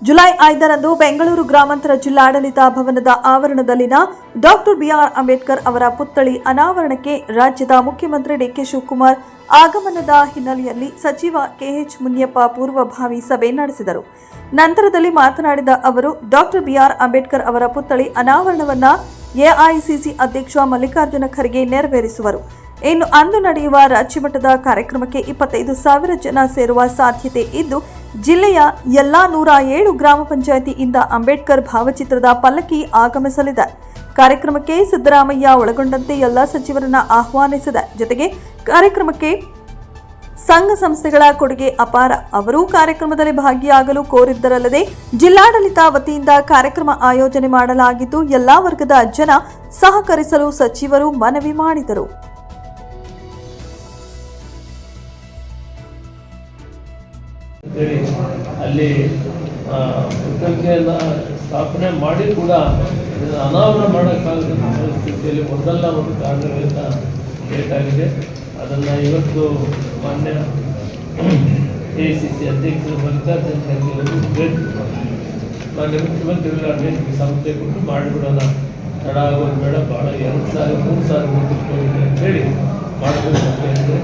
July 5ರಂದು Bengaluru ಗ್ರಾಮಾಂತರ ಜಿಲ್ಲಾಡಳಿತ ಭವನದ ಆವರಣದಲ್ಲಿನ ಡಾಕ್ಟರ್ ಬಿಆರ್ ಅಂಬೇಡ್ಕರ್ ಅವರ ಪುತ್ಥಳಿ ಅನಾವರಣಕ್ಕೆ ರಾಜ್ಯದ ಮುಖ್ಯಮಂತ್ರಿ ಡಿಕೆ ಶಿವಕುಮಾರ್ ಆಗಮನದ ಹಿನ್ನೆಲೆಯಲ್ಲಿ ಸಚಿವ ಕೆಎಚ್ ಮುನಿಯಪ್ಪ ಪೂರ್ವಭಾವಿ ಸಭೆ ನಡೆಸಿದರು. ನಂತರದಲ್ಲಿ ಮಾತನಾಡಿದ ಅವರು, ಡಾಕ್ಟರ್ ಬಿಆರ್ ಅಂಬೇಡ್ಕರ್ ಅವರ ಪುತ್ಥಳಿ ಅನಾವರಣವನ್ನು ಎಐಸಿಸಿ ಅಧ್ಯಕ್ಷ ಮಲ್ಲಿಕಾರ್ಜುನ ಖರ್ಗೆ ನೆರವೇರಿಸುವರು. ಇನ್ನು ಅಂದು ನಡೆಯುವ ರಾಜ್ಯಮಟ್ಟದ ಕಾರ್ಯಕ್ರಮಕ್ಕೆ 25,000 ಜನ ಸೇರುವ ಸಾಧ್ಯತೆ ಇದ್ದು, ಜಿಲ್ಲೆಯ ಎಲ್ಲಾ 107 ಗ್ರಾಮ ಪಂಚಾಯಿತಿಯಿಂದ ಅಂಬೇಡ್ಕರ್ ಭಾವಚಿತ್ರದ ಪಲ್ಲಕ್ಕಿ ಆಗಮಿಸಲಿದೆ. ಕಾರ್ಯಕ್ರಮಕ್ಕೆ ಸಿದ್ದರಾಮಯ್ಯ ಒಳಗೊಂಡಂತೆ ಎಲ್ಲ ಸಚಿವರನ್ನ ಆಹ್ವಾನಿಸಿದೆ. ಜೊತೆಗೆ ಕಾರ್ಯಕ್ರಮಕ್ಕೆ ಸಂಘ ಸಂಸ್ಥೆಗಳ ಕೊಡುಗೆ ಅಪಾರ. ಅವರು ಕಾರ್ಯಕ್ರಮದಲ್ಲಿ ಭಾಗಿಯಾಗಲು ಕೋರಿದ್ದರಲ್ಲದೆ ಜಿಲ್ಲಾಡಳಿತ ವತಿಯಿಂದ ಕಾರ್ಯಕ್ರಮ ಆಯೋಜನೆ ಮಾಡಲಾಗಿದ್ದು, ಎಲ್ಲಾ ವರ್ಗದ ಜನ ಸಹಕರಿಸಲು ಸಚಿವರು ಮನವಿ ಮಾಡಿದರು. ಅಲ್ಲಿ ಪುಸ್ತಕವನ್ನು ಸ್ಥಾಪನೆ ಮಾಡಿ ಕೂಡ ಅನಾವರಣ ಮಾಡೋಕ್ಕಾಗದ ಪರಿಸ್ಥಿತಿಯಲ್ಲಿ ಒಂದಲ್ಲ ಒಂದು ಕಾರಣಗಳಿಂದ ಬೇಕಾಗಿದೆ. ಅದನ್ನು ಇವತ್ತು ಮಾನ್ಯ ಎಐಸಿಸಿ ಅಧ್ಯಕ್ಷರು ಮಲ್ಲಿಕಾರ್ಜುನ ಖರ್ಗೆ ಅವರು ಭೇಟಿ ಮಾನ್ಯ ಮುಖ್ಯಮಂತ್ರಿಗಳ ಭೇಟಿಗೆ ಸಂಸ್ಥೆ ಕೊಟ್ಟು ಮಾಡಿಬಿಡೋಣ, ತಡ ಆಗೋದು ಬೇಡ, ಭಾಳ 2,000-3,000 ಹೋಗಿದೆ ಅಂತೇಳಿ ಮಾಡಬೇಕು ಅಂತ ಹೇಳಿದರೆ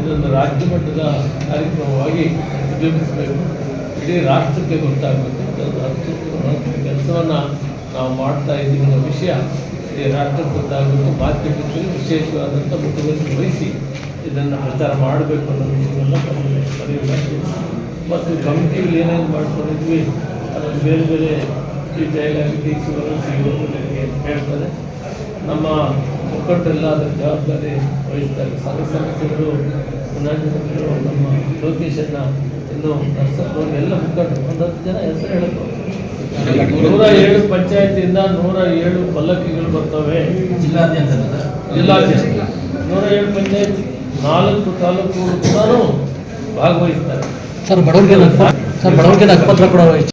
ಇದೊಂದು ರಾಜ್ಯ ಮಟ್ಟದ ಕಾರ್ಯಕ್ರಮವಾಗಿ ಪ್ರತಿಬಿಂಬಿಸಬೇಕು, ಇಡೀ ರಾಷ್ಟ್ರಕ್ಕೆ ಗೊತ್ತಾಗಬೇಕು. ಕೆಲಸವನ್ನು ನಾವು ಮಾಡ್ತಾ ಇದ್ದೀವಿ ಅನ್ನೋ ವಿಷಯ ಇಡೀ ರಾಷ್ಟ್ರಕ್ಕೆ ಗೊತ್ತಾಗಬೇಕು. ಮಾಧ್ಯಮದಲ್ಲಿ ವಿಶೇಷವಾದಂಥ ಮುಖ್ಯಮಂತ್ರಿ ವಹಿಸಿ ಇದನ್ನು ಪ್ರಚಾರ ಮಾಡಬೇಕು ಅನ್ನೋ ವಿಷಯವನ್ನು ಬರೆಯಬೇಕು. ಮತ್ತು ಕಮಿಟಿಗಳು ಏನೇನು ಮಾಡ್ಕೊಂಡಿದ್ವಿ ಅದನ್ನು ಬೇರೆ ಬೇರೆ ಈ ಜೈಲಾಗಿ ಹೇಳ್ತಾರೆ. ನಮ್ಮ ಮುಖಂಡರೆಲ್ಲ ಅದರ ಜವಾಬ್ದಾರಿ ವಹಿಸ್ತಾರೆ. ಸಂಘ ಸಂಸ್ಥೆಗಳು, ಮುನಾಜಿಗಳು, ನಮ್ಮ ಲೋಕೇಶನ್ನ ಇನ್ನು ನರ್ಸರು ಎಲ್ಲ ಮುಖಂಡರು 10 ಜನ ಹೆಸರು ಹೇಳಬೇಕು. 107 ಪಂಚಾಯತಿಯಿಂದ 107 ಪಲ್ಲಕ್ಕಿಗಳು ಬರ್ತವೆ. ಜಿಲ್ಲಾದ್ಯಂತ 107 ಪಂಚಾಯತಿ 4 ತಾಲೂಕುಗಳು ಕೂಡ ಭಾಗವಹಿಸ್ತಾರೆ. ಸರ್, ಬಡವರಿಗೆ ಪತ್ರ ಕೊಡೋ